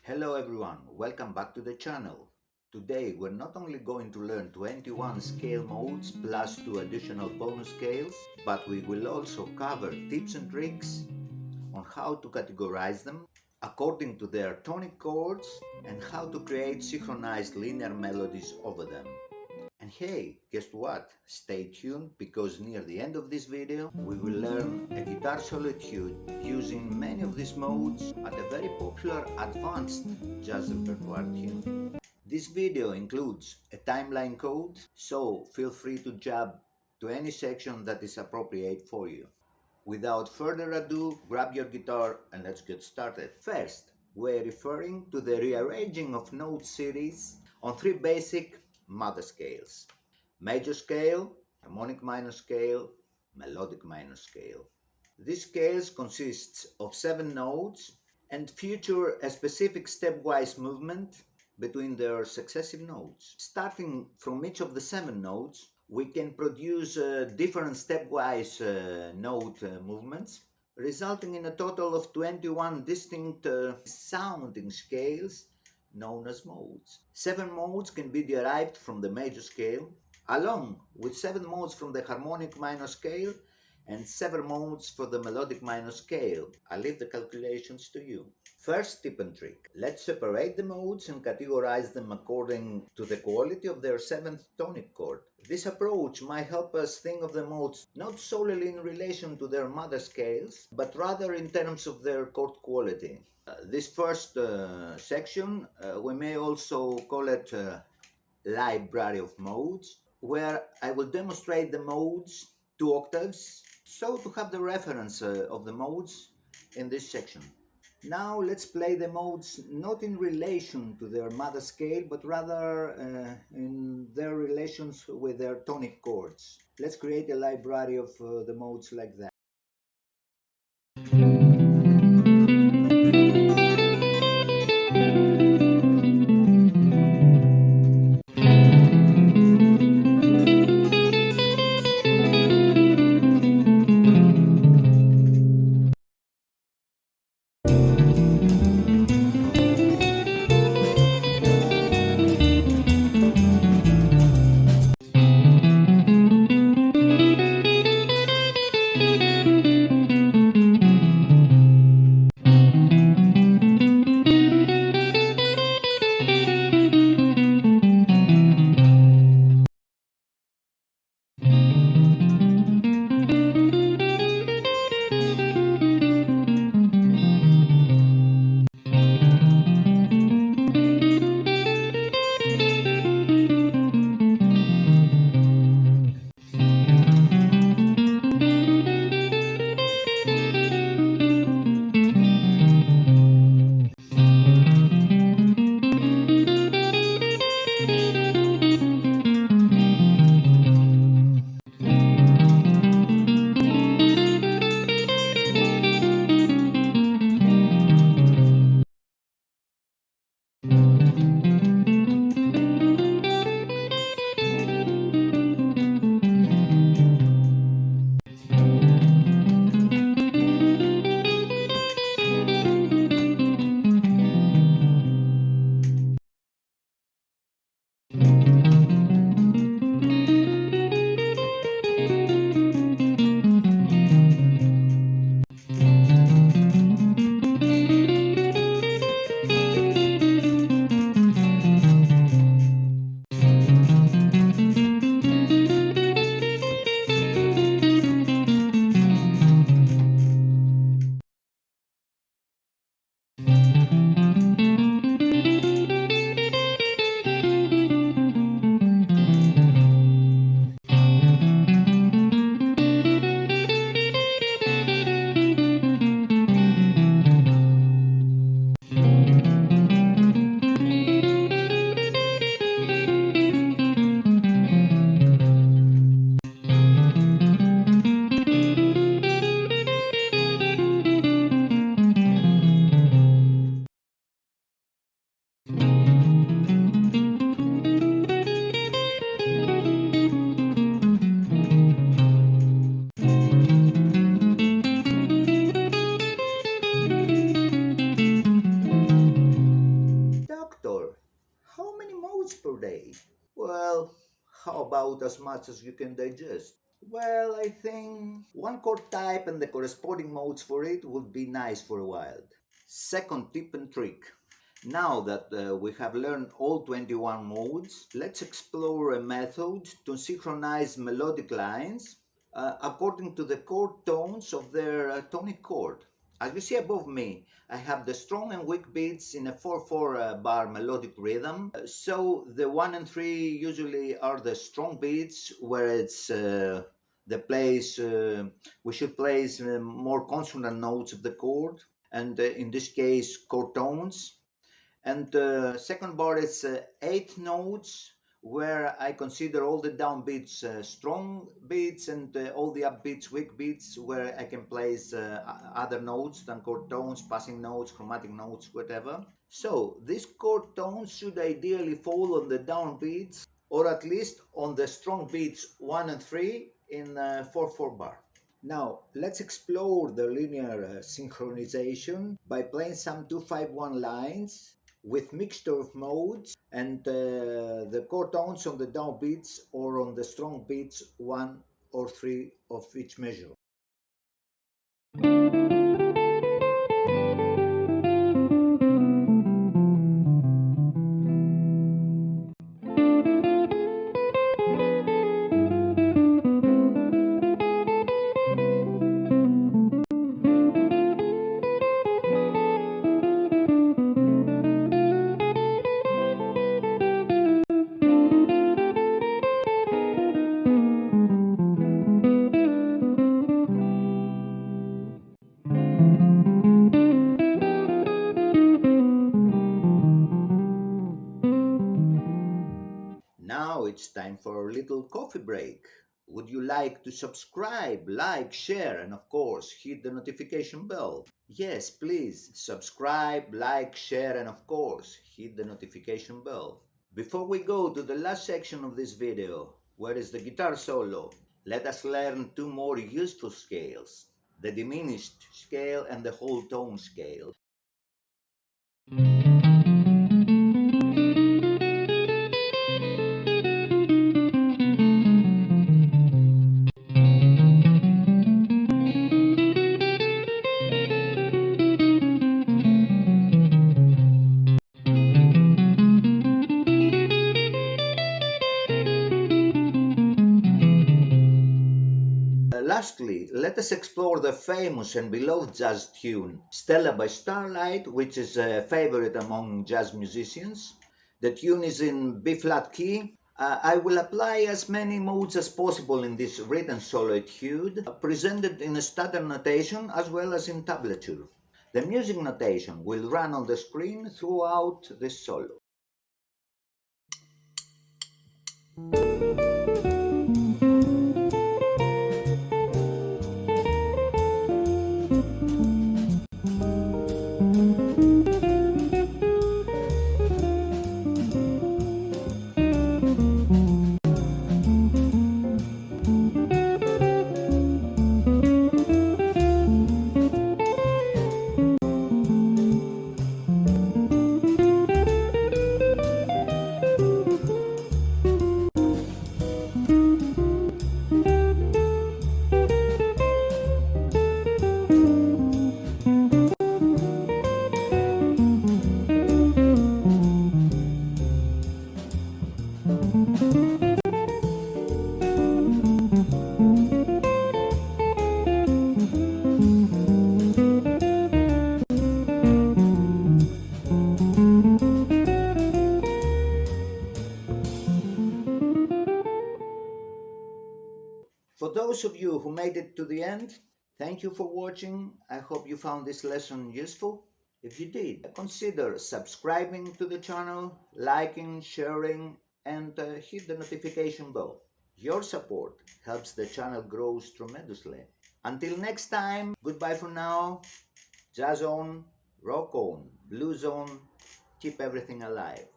Hello everyone, welcome back to the channel. Today we're not only going to learn 21 scale modes plus 2 additional bonus scales, but we will also cover tips and tricks on how to categorize them according to their tonic chords and how to create synchronized linear melodies over them. And hey, guess what? Stay tuned because near the end of this video we will learn a guitar solo etude using many of these modes at a very popular advanced jazz repertoire tune. This video includes a timeline code, so feel free to jab to any section that is appropriate for you. Without further ado, grab your guitar and let's get started. First, we're referring to the rearranging of note series on three basic mother scales: major scale, harmonic minor scale, melodic minor scale. These scales consists of 7 notes and feature a specific stepwise movement between their successive notes. Starting from each of the 7 notes, we can produce different stepwise note movements, resulting in a total of 21 distinct sounding scales known as modes. 7 modes can be derived from the major scale, along with 7 modes from the harmonic minor scale and 7 modes for the melodic minor scale. I'll leave the calculations to you. First tip and trick. Let's separate the modes and categorize them according to the quality of their 7th tonic chord. This approach might help us think of the modes not solely in relation to their mother scales, but rather in terms of their chord quality. This first section, we may also call it library of modes, where I will demonstrate the modes 2 octaves, so to have the reference of the modes in this section. Now let's play the modes not in relation to their mother scale, but rather in their relations with their tonic chords. Let's create a library of the modes like that. about as much as you can digest. Well, I think one chord type and the corresponding modes for it would be nice for a while. Second tip and trick. Now that we have learned all 21 modes, let's explore a method to synchronize melodic lines according to the chord tones of their tonic chord. As you see above me, I have the strong and weak beats in a 4/4 bar melodic rhythm. So the 1 and 3 usually are the strong beats, where it's the place we should place more consonant notes of the chord, and in this case chord tones. And second bar is 8 notes, where I consider all the downbeats strong beats, and all the upbeats weak beats, where I can place other notes than chord tones, passing notes, chromatic notes, whatever. So these chord tones should ideally fall on the downbeats, or at least on the strong beats 1 and 3 in 4/4 bar. Now, let's explore the linear synchronization by playing some 2-5-1 lines with mixture of modes and the chord tones on the downbeats or on the strong beats 1 or 3 of each measure. Now it's time for a little coffee break. Would you like to subscribe, like, share, and of course hit the notification bell? Yes, please subscribe, like, share, and of course hit the notification bell. Before we go to the last section of this video, where is the guitar solo, let us learn two more useful scales, the diminished scale and the whole tone scale. Lastly, let us explore the famous and beloved jazz tune Stella by Starlight, which is a favorite among jazz musicians. The tune is in B-flat key. I will apply as many modes as possible in this written solo etude, presented in a standard notation as well as in tablature. The music notation will run on the screen throughout this solo. For those of you who made it to the end, thank you for watching. I hope you found this lesson useful. If you did, consider subscribing to the channel, liking, sharing, and hit the notification bell. Your support helps the channel grow tremendously. Until next time, goodbye for now. Jazz on, rock on, blues on, keep everything alive.